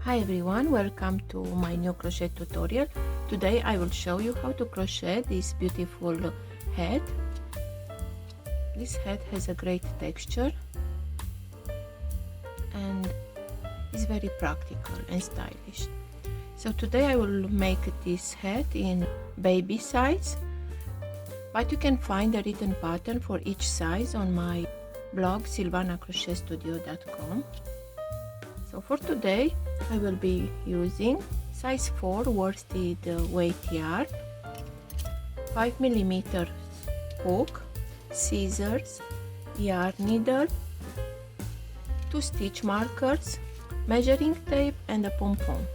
Hi everyone, welcome to my new crochet tutorial. Today I will show you how to crochet this beautiful hat. This hat has a great texture and is very practical and stylish. So today I will make this hat in baby size, but you can find a written pattern for each size on my blog silvanacrochetstudio.com. So for today I will be using size 4 worsted weight yarn, 5mm hook, scissors, yarn needle, 2 stitch markers, measuring tape and a pom-pom.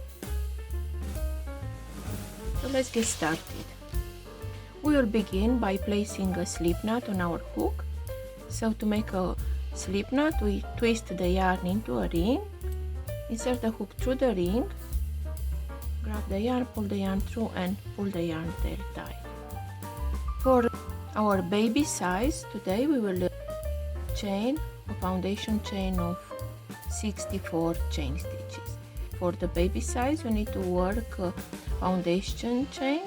So let's get started. We will begin by placing a slip knot on our hook. So to make a slip knot, we twist the yarn into a ring. Insert the hook through the ring, grab the yarn, pull the yarn through and pull the yarn tail tight. For our baby size, today we will chain a foundation chain of 64 chain stitches. For the baby size, you need to work a foundation chain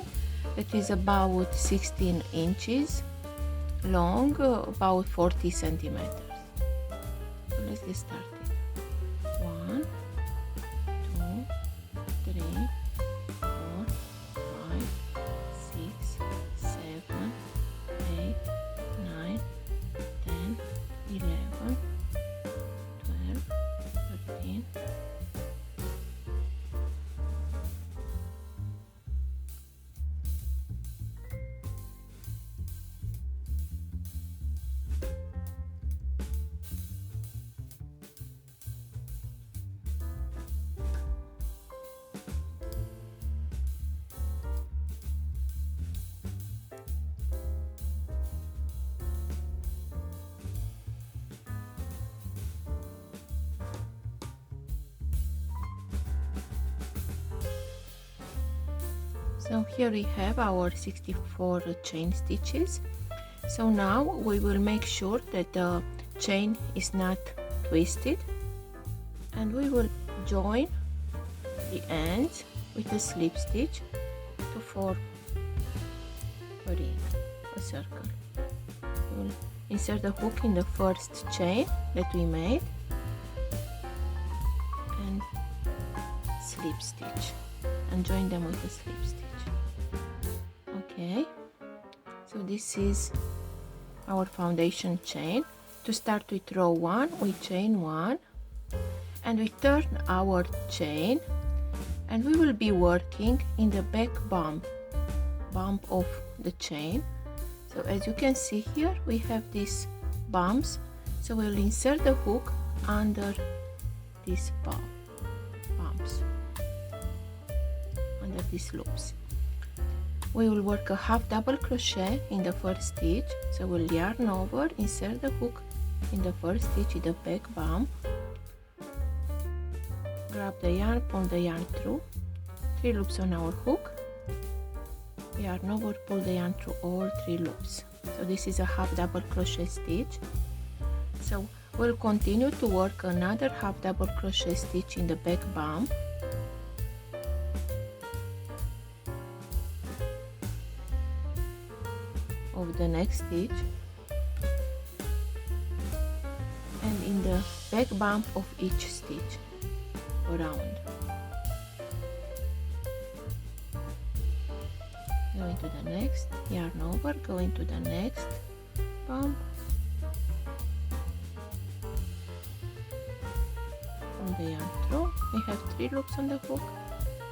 that is about 16 inches long, about 40 centimeters. So let's get started. 1, 2, 3, 4, 5, 6, 7, 8, 9, 10, 11, 12, 13, 14. So here we have our 64 chain stitches. So now we will make sure that the chain is not twisted, and we will join the ends with a slip stitch to form a ring, a circle. We will insert the hook in the first chain that we made and slip stitch and join them with a slip stitch. Okay, so this is our foundation chain. To start with row 1, we chain 1 and we turn our chain, and we will be working in the back bump of the chain. So as you can see here, we have these bumps, so we'll insert the hook under these bumps, under these loops. We will work a half double crochet in the first stitch, so we'll yarn over, insert the hook in the first stitch in the back bump, grab the yarn, pull the yarn through, 3 loops on our hook, yarn over, pull the yarn through all 3 loops. So this is a half double crochet stitch. So we'll continue to work another half double crochet stitch in the back bump, of the next stitch, and in the back bump of each stitch around. Go into the next, yarn over, go into the next bump, pull the yarn through. We have 3 loops on the hook,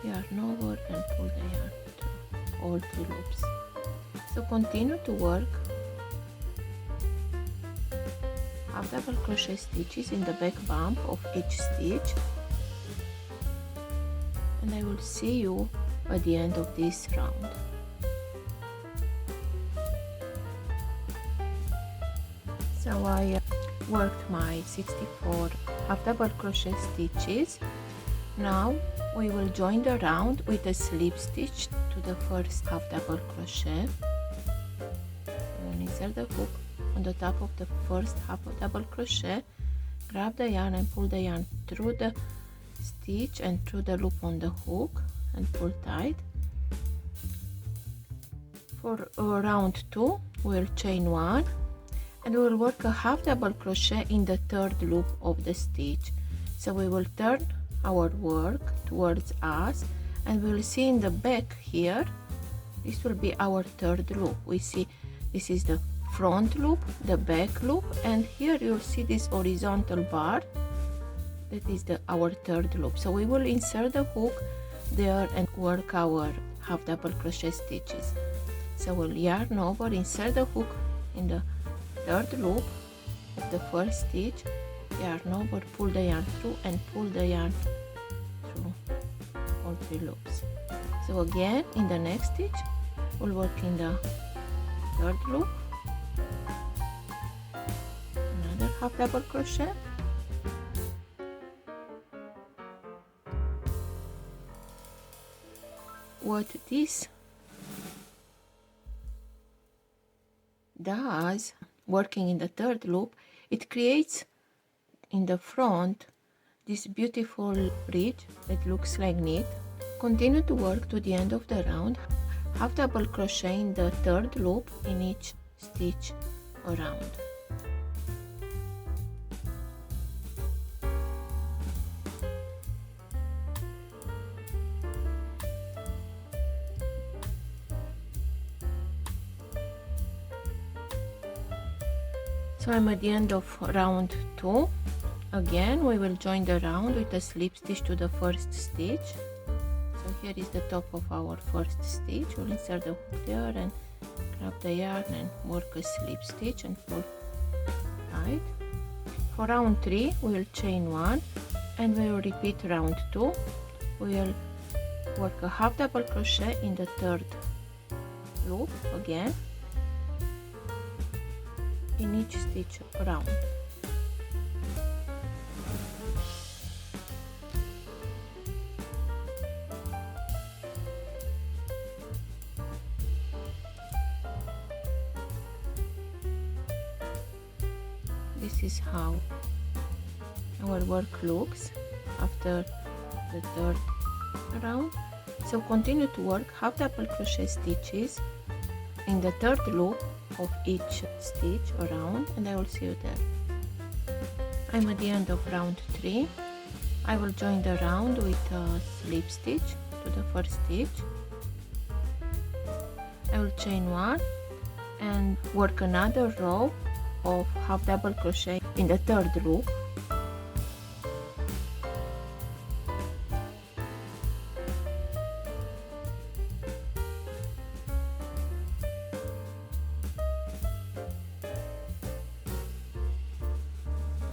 yarn over and pull the yarn through all 3 loops. So continue to work half double crochet stitches in the back bump of each stitch, and I will see you at the end of this round. So I worked my 64 half double crochet stitches. Now we will join the round with a slip stitch to the first half double crochet. Insert the hook on the top of the first half double crochet, grab the yarn and pull the yarn through the stitch and through the loop on the hook and pull tight. For round 2 we'll chain 1 and we will work a half double crochet in the third loop of the stitch. So we will turn our work towards us and we will see in the back here, this will be our third loop. We see this is the front loop, the back loop, and here you'll see this horizontal bar, that is our third loop. So we will insert the hook there and work our half double crochet stitches. So we'll yarn over, insert the hook in the third loop of the first stitch, yarn over, pull the yarn through and pull the yarn through all 3 loops. So again in the next stitch we'll work in the third loop, another half double crochet, what this does, working in the third loop, it creates in the front this beautiful ridge that looks like knit. Continue to work to the end of the round, half double crochet in the third loop in each stitch around. So I'm at the end of round 2. Again we will join the round with a slip stitch to the first stitch. So here is the top of our first stitch. We'll insert the hook there and grab the yarn and work a slip stitch and pull tight. For round 3 we will chain 1 and we will repeat round 2. We will work a half double crochet in the third loop again in each stitch around. This is how our work looks after the third round. So continue to work half double crochet stitches in the third loop of each stitch around and I will see you there. I'm at the end of round 3. I will join the round with a slip stitch to the first stitch. I will chain 1 and work another row of half double crochet in the third loop.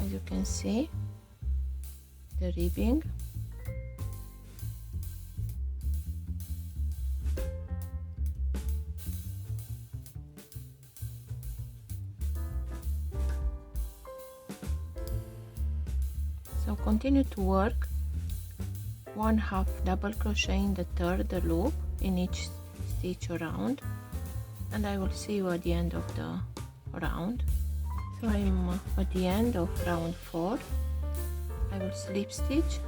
As you can see, the ribbing. So continue to work 1 half double crochet in the third loop in each stitch around and I will see you at the end of the round. So I'm at the end of round 4. I will slip stitch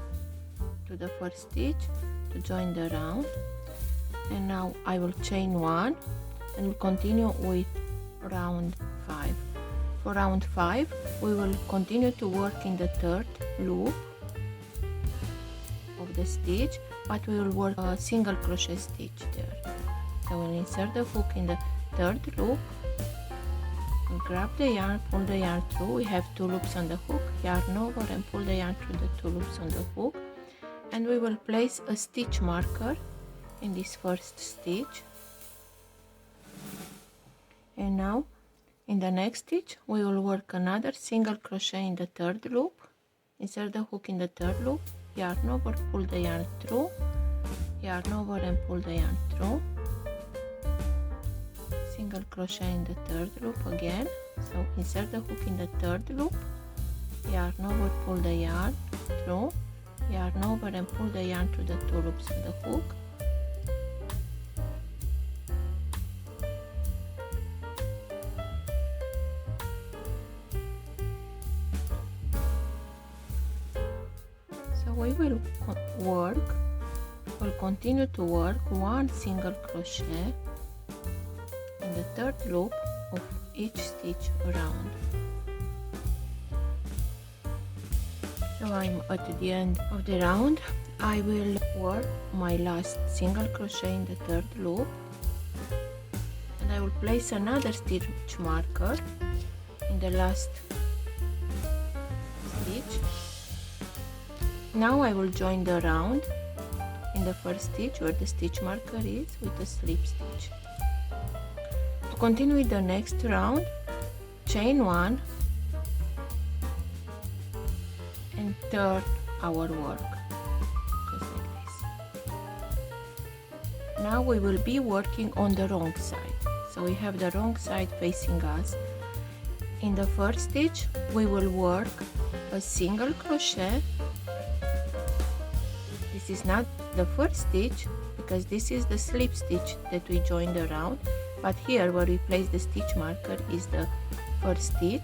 to the first stitch to join the round and now I will chain 1 and will continue with round 5. For round 5 we will continue to work in the third loop of the stitch, but we will work a single crochet stitch there. So we'll insert the hook in the third loop, we'll grab the yarn, pull the yarn through. We have 2 loops on the hook, yarn over and pull the yarn through the 2 loops on the hook, and we will place a stitch marker in this first stitch. And now in the next stitch we will work another single crochet in the third loop, insert the hook in the third loop, yarn over, pull the yarn through, yarn over and pull the yarn through, single crochet in the third loop again. So insert the hook in the third loop, yarn over, pull the yarn through, yarn over and pull the yarn through the 2 loops of the hook, so So we will continue to work one single crochet in the third loop of each stitch around. So I'm at the end of the round. I will work my last single crochet in the third loop, and I will place another stitch marker in the last stitch. Now I will join the round in the first stitch where the stitch marker is with a slip stitch. To continue with the next round, chain 1 and turn our work just like this. Now we will be working on the wrong side, so we have the wrong side facing us. In the first stitch we will work a single crochet. This is not the first stitch because this is the slip stitch that we joined around, but here where we place the stitch marker is the first stitch.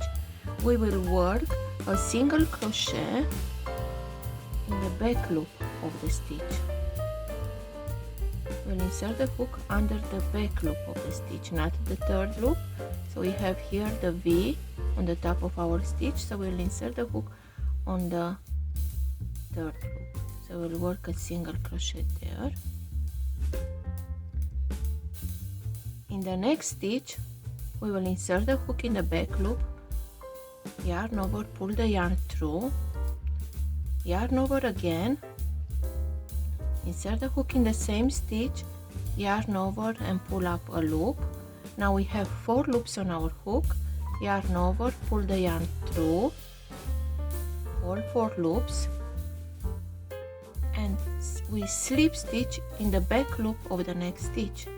We will work a single crochet in the back loop of the stitch. We'll insert the hook under the back loop of the stitch, not the third loop. So we have here the V on the top of our stitch, so we'll insert the hook on the third loop. So we'll work a single crochet there. In the next stitch we will insert the hook in the back loop, yarn over, pull the yarn through, yarn over again, insert the hook in the same stitch, yarn over and pull up a loop. Now we have 4 loops on our hook, yarn over, pull the yarn through all 4 loops, and we slip stitch in the back loop of the next stitch.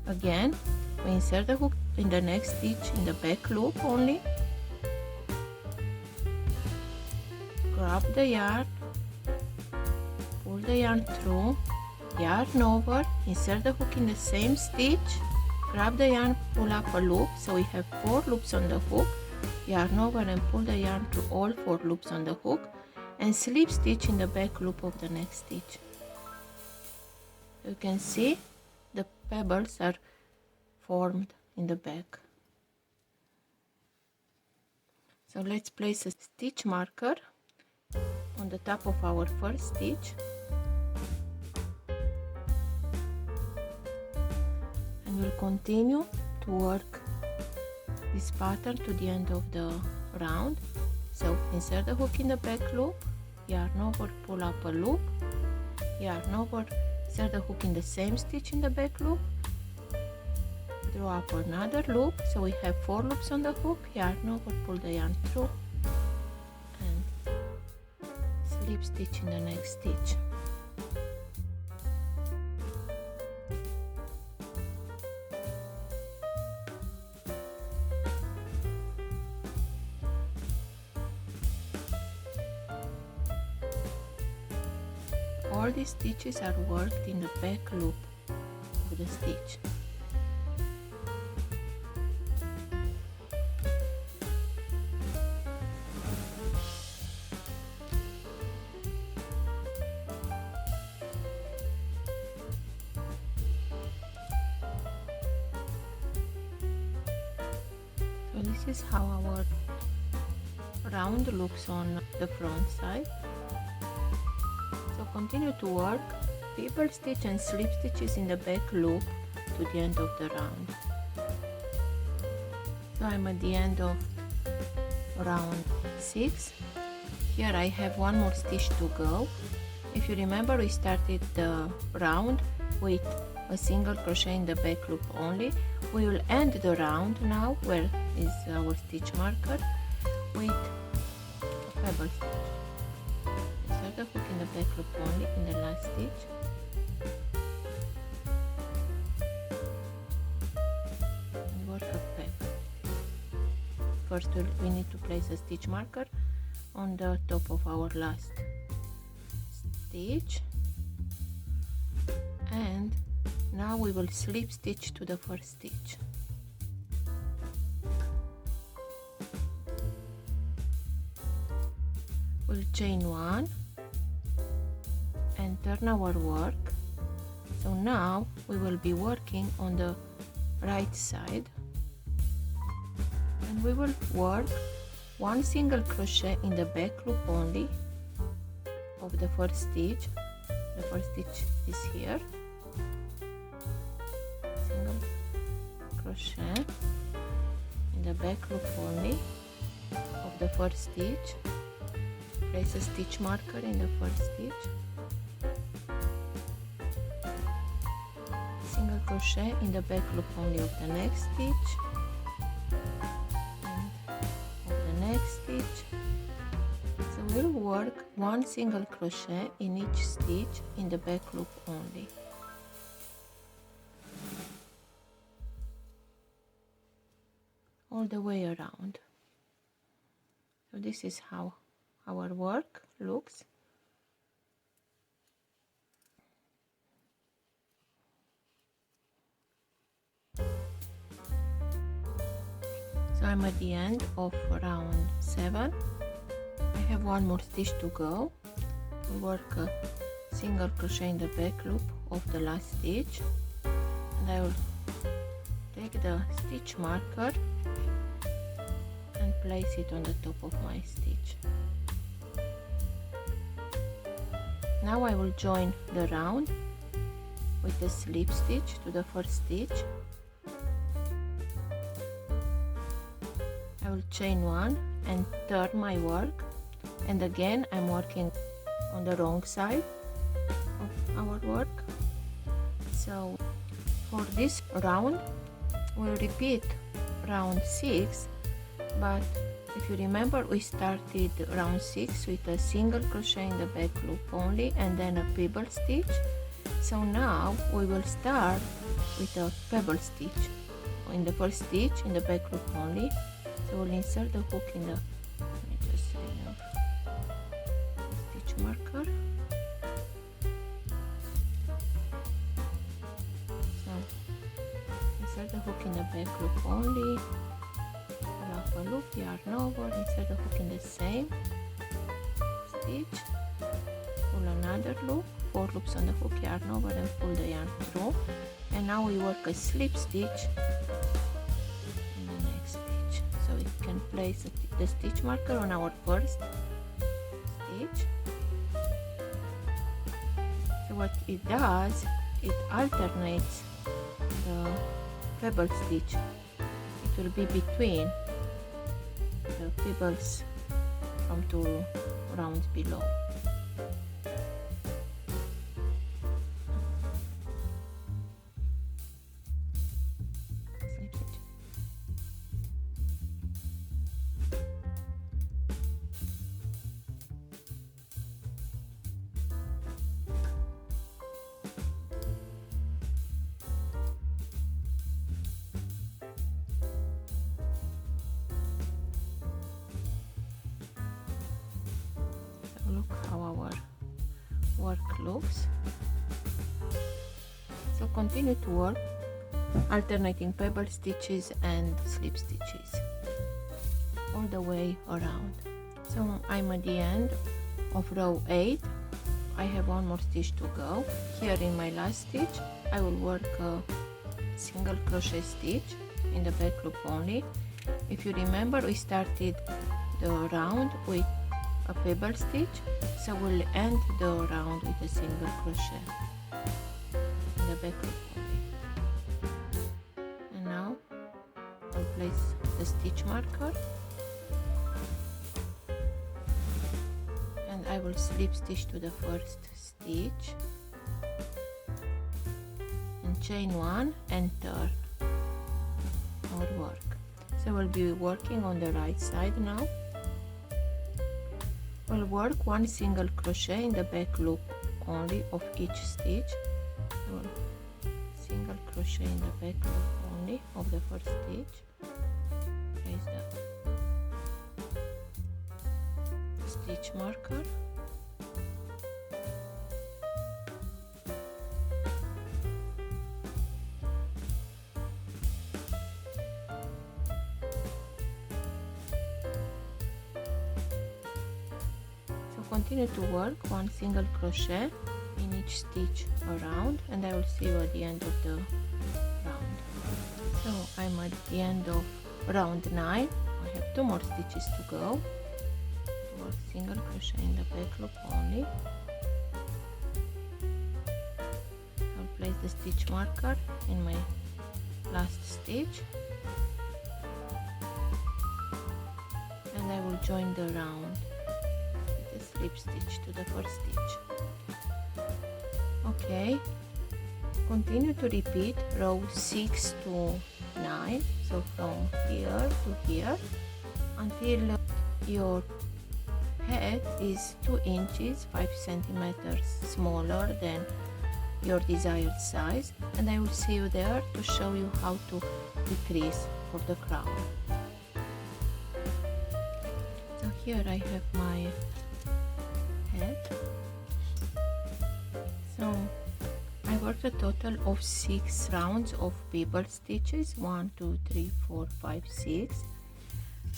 Again, we insert the hook in the next stitch in the back loop only, grab the yarn, pull the yarn through, yarn over, insert the hook in the same stitch, grab the yarn, pull up a loop. So we have 4 loops on the hook, yarn over and pull the yarn to all 4 loops on the hook, and slip stitch in the back loop of the next stitch. You can see the pebbles are formed in the back. So let's place a stitch marker on the top of our first stitch, and we'll continue to work this pattern to the end of the round. So insert the hook in the back loop, yarn over, pull up a loop, yarn over, insert the hook in the same stitch in the back loop, draw up another loop. So we have 4 loops on the hook, yarn over, pull the yarn through, and slip stitch in the next stitch. All these stitches are worked in the back loop of the stitch. So this is how our round looks on the front side. So continue to work pebble stitch and slip stitches in the back loop to the end of the round. So I'm at the end of round 6. Here I have 1 more stitch to go. If you remember, we started the round with a single crochet in the back loop only. We will end the round now, where is our stitch marker, with a pebble stitch. Insert the hook in the back loop only in the last stitch, and work a pebble. First we need to place a stitch marker on the top of our last stitch, and now we will slip stitch to the first stitch. we'll chain 1 and turn our work. So now we will be working on the right side, and we will work 1 single crochet in the back loop only of the first stitch. The first stitch is here. Single crochet in the back loop only of the first stitch. Place a stitch marker in the first stitch. Single crochet in the back loop only of the next stitch, and of the next stitch. So we'll work 1 single crochet in each stitch in the back loop only. All the way around. So this is how our work looks. So I'm at the end of round 7. I have 1 more stitch to go. We work a single crochet in the back loop of the last stitch, and I will take the stitch marker and place it on the top of my stitch. Now I will join the round with the slip stitch to the first stitch. I will chain 1 and turn my work, and again I'm working on the wrong side of our work. So for this round we'll repeat round 6, but if you remember, we started round 6 with a single crochet in the back loop only and then a pebble stitch. So now we will start with a pebble stitch in the first stitch in the back loop only. So we'll insert the hook in the, let me just remove the stitch marker. So insert the hook in the back loop only, pull up a loop, yarn over, insert the hook in the same stitch, pull another loop, 4 loops on the hook, yarn over and pull the yarn through. And now we work a slip stitch in the next stitch. So we can place the stitch marker on our first stitch. So what it does, it alternates the pebble stitch. It will be between the pebbles from 2 rounds below. Look how our work looks. So continue to work alternating pebble stitches and slip stitches all the way around. So I'm at the end of row 8. I have 1 more stitch to go. Here in my last stitch I will work a single crochet stitch in the back loop only. If you remember, we started the round with a pebble stitch, so we'll end the round with a single crochet in the back loop only. And now I'll place the stitch marker and I will slip stitch to the first stitch and chain 1 and turn our work. So we'll be working on the right side now. We'll work 1 single crochet in the back loop only of each stitch. So single crochet in the back loop only of the first stitch. Place the stitch marker. continue to work one single crochet in each stitch around, and I will see you at the end of the round. So I'm at the end of round 9. I have 2 more stitches to go. Work single crochet in the back loop only. I'll place the stitch marker in my last stitch, and I will join the round with a slip stitch to the first stitch. Okay, continue to repeat row 6 to 9, so from here to here, until your head is 2 inches 5 centimeters smaller than your desired size, and I will see you there to show you how to decrease for the crown. So here I have my head. So I worked a total of 6 rounds of bevel stitches, 1 2 3 4 5 6,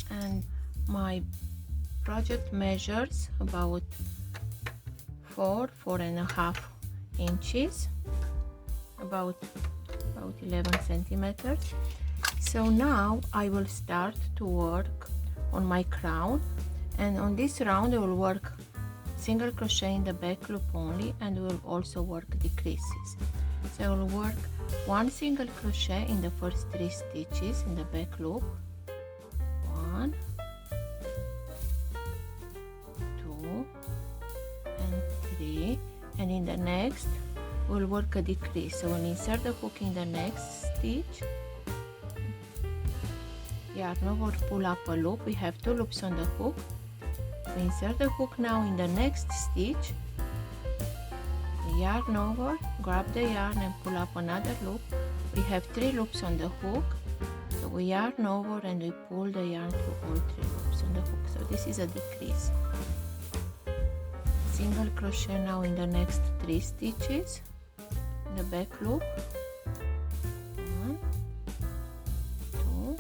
and my project measures about 4.5 inches, about 11 centimeters. So now I will start to work on my crown, and on this round I will work single crochet in the back loop only, and will also work decreases. So I will work 1 single crochet in the first 3 stitches in the back loop, 1, 2 and 3, and in the next we'll work a decrease. So we'll insert the hook in the next stitch, yarn over, pull up a loop. We have 2 loops on the hook. We insert the hook now in the next stitch, yarn over, grab the yarn and pull up another loop. We have 3 loops on the hook, so we yarn over and we pull the yarn through all 3 loops on the hook. So this is a decrease. Single crochet now in the next 3 stitches in the back loop, 1, 2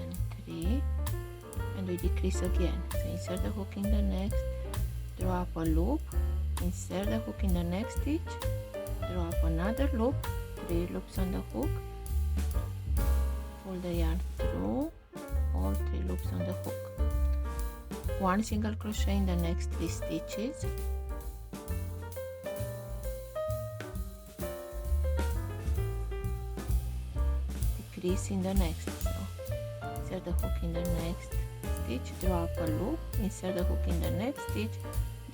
and 3, and we decrease again. So insert the hook in the next, draw up a loop, insert the hook in the next stitch, draw up another loop, 3 loops on the hook, pull the yarn through all 3 loops on the hook, 1 single crochet in the next 3 stitches, decrease in the next. So insert the hook in the next stitch, draw up a loop, insert the hook in the next stitch,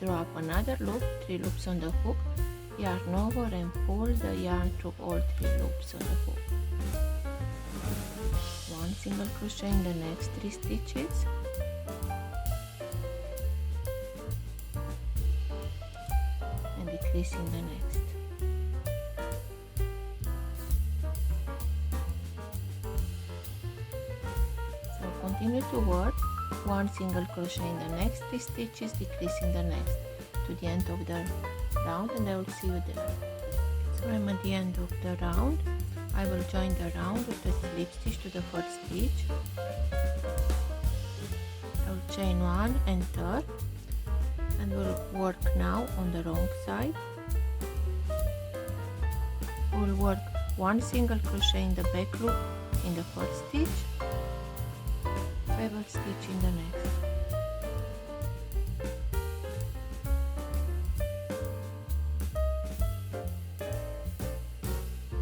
draw up another loop, 3 loops on the hook, yarn over and pull the yarn through all 3 loops on the hook, 1 single crochet in the next 3 stitches, and decrease in the next. So continue to work 1 single crochet in the next 3 stitches, decrease in the next to the end of the round, and I will see you there. So I'm at the end of the round. I will join the round with a slip stitch to the first stitch. I will chain 1 and turn, and we'll work now on the wrong side. We'll work 1 single crochet in the back loop in the first stitch, bevel stitch in the next.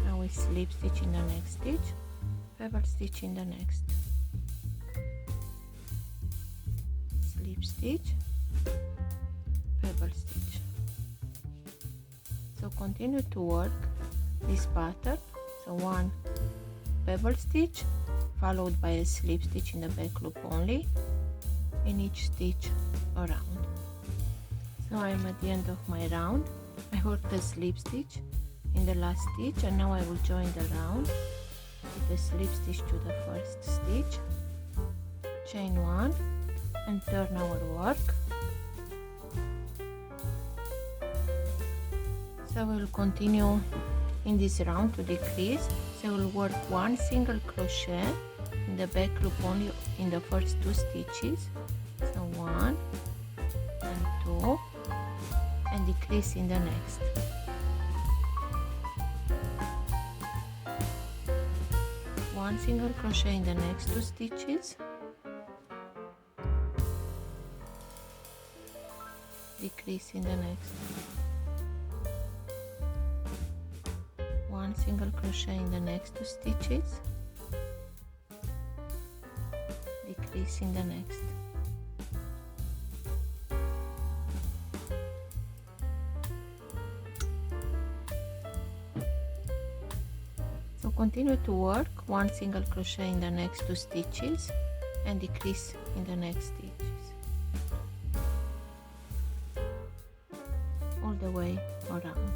Now we slip stitch in the next stitch, bevel stitch in the next, slip stitch, bevel stitch. So continue to work this pattern. So 1 bevel stitch followed by a slip stitch in the back loop only in each stitch around. So I'm at the end of my round. I worked a slip stitch in the last stitch, and now I will join the round with a slip stitch to the first stitch, chain 1 and turn our work. So we'll continue in this round to decrease. So we'll work 1 single crochet in the back loop only in the first 2 stitches. So 1, 2 and decrease in the next. One single crochet in the next 2 stitches, decrease in the next. One single crochet in the next 2 stitches, decrease in the next. So continue to work one single crochet in the next 2 stitches and decrease in the next stitches all the way around.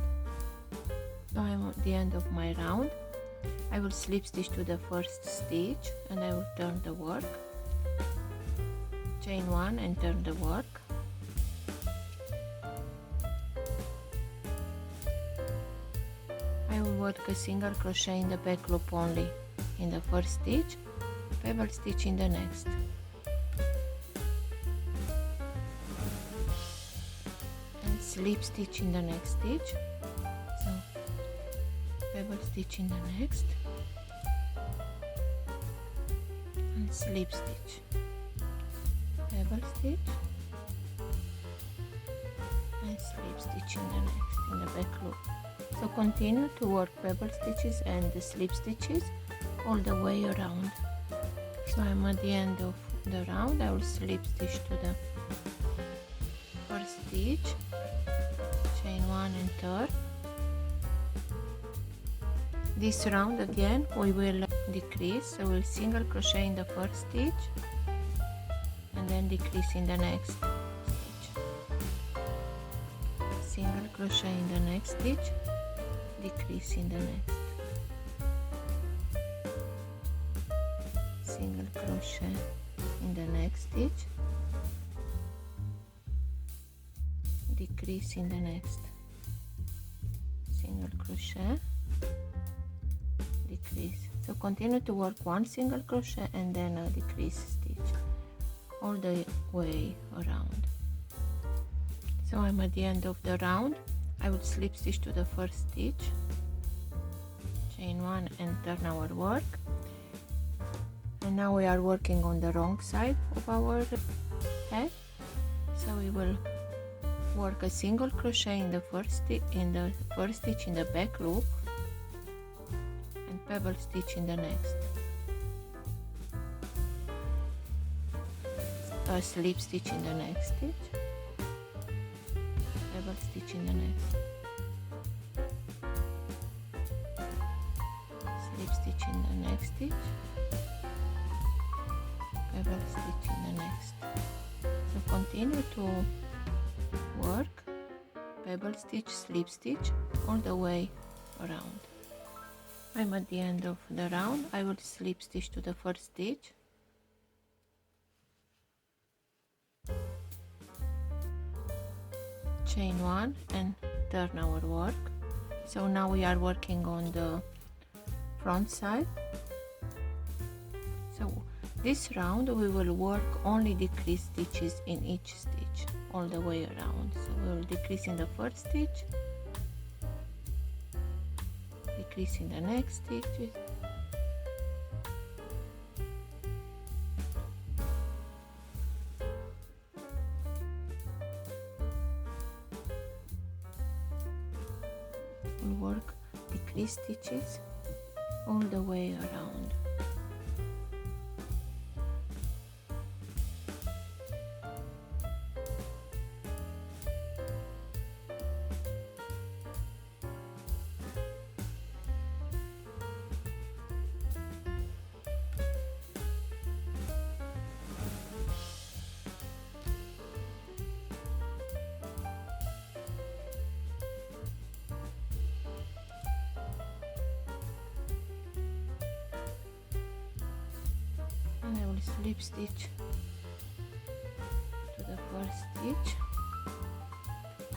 So I'm at the end of my round. I will slip stitch to the first stitch and I will turn the work, chain 1 and turn the work, I will work a single crochet in the back loop only in the first stitch, pebble stitch in the next, and slip stitch in the next stitch. So pebble stitch in the next and slip stitch, pebble stitch and slip stitch in the next in the back loop. So continue to work pebble stitches and the slip stitches all the way around. So I'm at the end of the round. I will slip stitch to the first stitch, chain 1 and turn. This round again we will decrease, so we'll single crochet in the first stitch and then decrease in the next stitch, single crochet in the next stitch, decrease in the next, single crochet in the next stitch, decrease in the next, single crochet, decrease. So continue to work one single crochet and then a decrease stitch all the way around. So I'm at the end of the round. I will slip stitch to the first stitch, chain 1 and turn our work. And now we are working on the wrong side of our head, so we will work a single crochet in the first stitch in the back loop and pebble stitch in the next, a slip stitch in the next stitch, pebble stitch in the next, slip stitch in the next stitch, pebble stitch in the next. So continue to work pebble stitch, slip stitch all the way around. I'm at the end of the round. I will slip stitch to the first stitch, chain 1 and turn our work. So now we are working on the front side. So this round we will work only decrease stitches in each stitch all the way around. So we will decrease in the first stitch, decrease in the next stitch, we'll work decrease stitches all the way around. And I will slip stitch to the first stitch.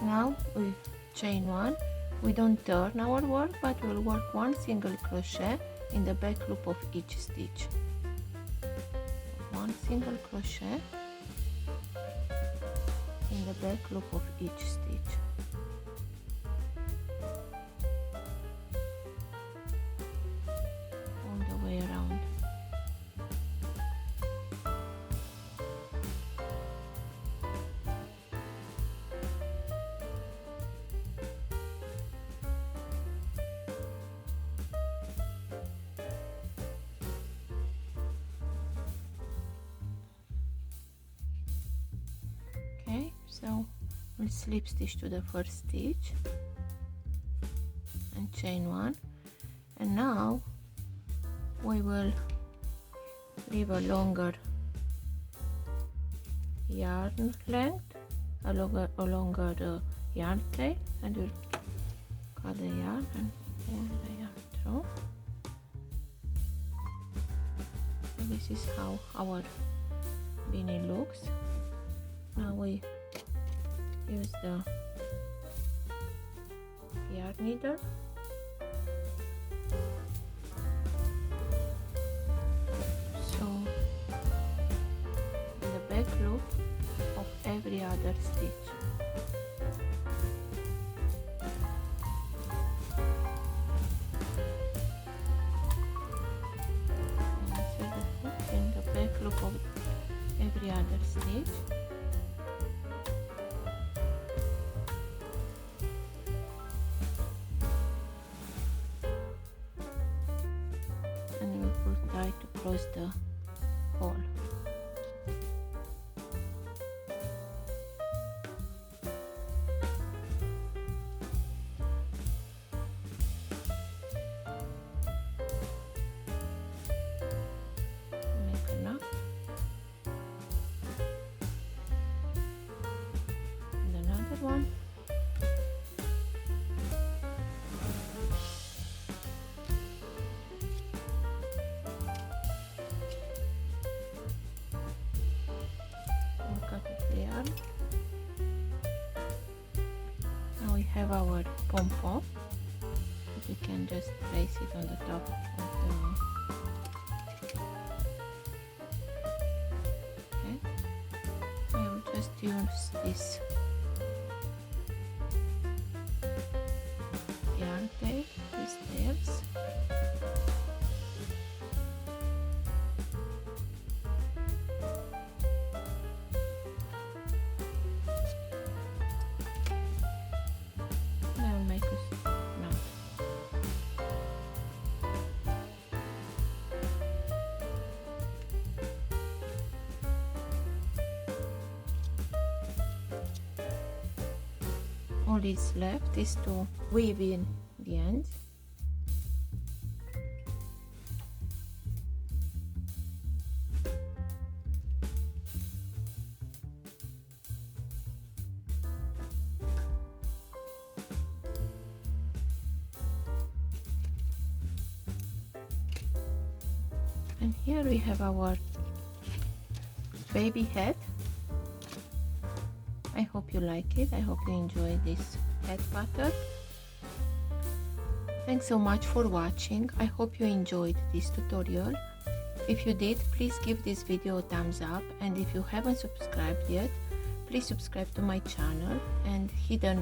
Now we chain 1. We don't turn our work, but we'll work one single crochet in the back loop of each stitch. One single crochet in the back loop of each stitch. All the way around. Okay, so we'll slip stitch to the first stitch and chain one, and now we will leave a longer yarn length, a longer yarn tail, and we'll cut the yarn and pull the yarn through. So this is how our beanie looks. Now we use the yarn needle so in the back loop of every other stitch. Insert the hook in the back loop of every other stitch. And we pull tight to close the hole. Make a knot. And another one. Now we have our pom-pom. We can just place it on the top of the... Okay. I will just use this yarn tail, these tails. All is left is to weave in the ends. And here we have our baby head. I hope you like it. I hope you enjoy this head pattern. Thanks so much for watching. I hope you enjoyed this tutorial. If you did, please give this video a thumbs up, and if you haven't subscribed yet, please subscribe to my channel and hit the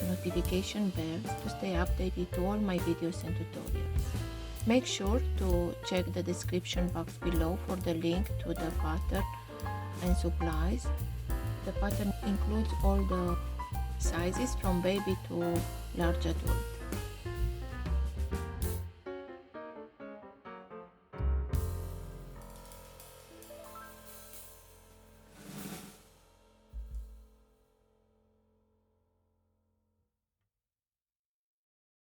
notification bell to stay updated to all my videos and tutorials. Make sure to check the description box below for the link to the pattern and supplies. The pattern includes all the sizes from baby to large adult.